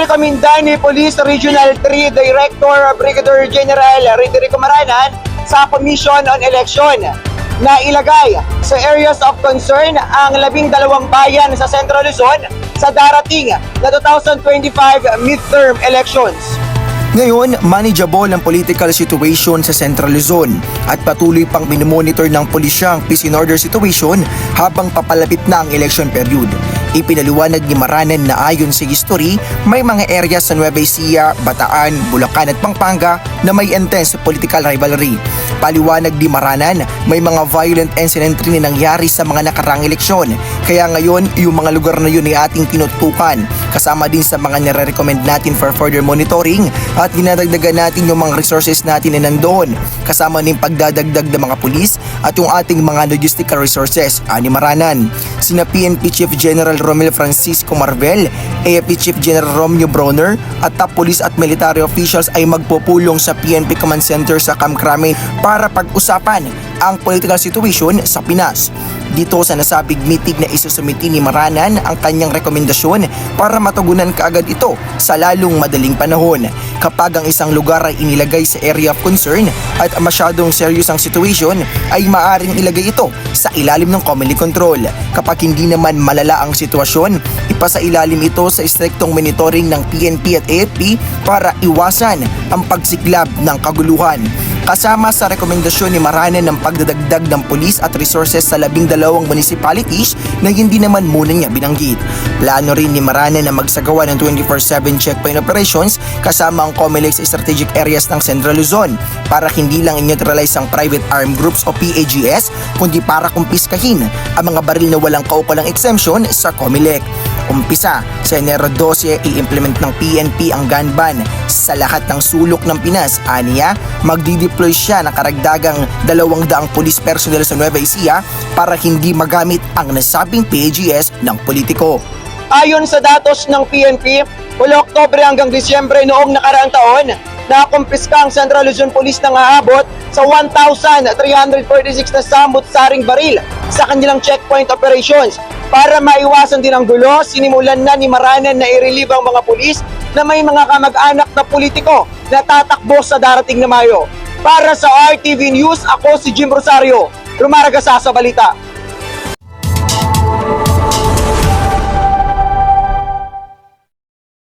Nirekomenda ni Police Regional 3 Director Brigadier General Roderico Maranan sa Commission on Election na ilagay sa areas of concern ang 12 bayan sa Central Luzon sa darating na 2025 midterm elections. Ngayon, manageable ang political situation sa Central Luzon at patuloy pang minimonitor ng pulisya ang peace and order situation habang papalapit na ang election period. Ipinaliwanag ni Maranan na ayon sa history, may mga areas sa Nueva Ecija, Bataan, Bulacan at Pampanga na may intense political rivalry. Paliwanag ni Maranan, may mga violent incident rin na nangyari sa mga nakarang eleksyon. Kaya ngayon, yung mga lugar na yun ay ating tinutukan. Kasama din sa mga nire-recommend natin for further monitoring at dinadagdagan natin yung mga resources natin na nandoon. Kasama din pagdadagdag ng mga pulis at yung ating mga logistical resources, ani Maranan. Sina PNP Chief General Romel Francisco Marvel, AFP Chief General Romeo Bronner at top police at military officials ay magpupulong sa PNP Command Center sa Camp Crame para pag-usapan ang political situation sa Pinas. Dito sa nasabing meeting na isusumiti ni Maranan ang kanyang rekomendasyon para matugunan kaagad ito sa lalong madaling panahon. Kapag ang isang lugar ay inilagay sa area of concern at masyadong serious ang situation, ay maaring ilagay ito sa ilalim ng commonly control. Kapag hindi naman malala ang sitwasyon, ipasa ilalim ito sa striktong monitoring ng PNP at AFP para iwasan ang pagsiklab ng kaguluhan. Kasama sa rekomendasyon ni Maranan ng pagdadagdag ng pulis at resources sa 12 municipalities na hindi naman muna niya binanggit. Plano rin ni Maranan na magsagawa ng 24/7 checkpoint operations kasama ang COMELEC sa strategic areas ng Central Luzon para hindi lang i-neutralize ang private armed groups o PAGS kundi para kumpiskahin ang mga baril na walang kaukulang exemption sa COMELEC. Umpisa sa Enero 12, i-implement ng PNP ang gun ban sa lahat ng sulok ng Pinas. Aniya, magdi-deploy siya ng karagdagang 200 police personnel sa Nueva Ecija para hindi magamit ang nasabing PAGS ng politiko. Ayon sa datos ng PNP, mula Oktubre hanggang Disyembre noong nakaraang taon, nakumpiska ang Central Luzon Police ng aabot sa 1,346 na samut-saring baril sa kanilang checkpoint operations. Para maiwasan din ang gulo, sinimulan na ni Maranan na i-relieve ang mga pulis na may mga kamag-anak na politiko na tatakbo sa darating na Mayo. Para sa RTV News, ako si Jim Rosario, Rumaragasasa sa Balita.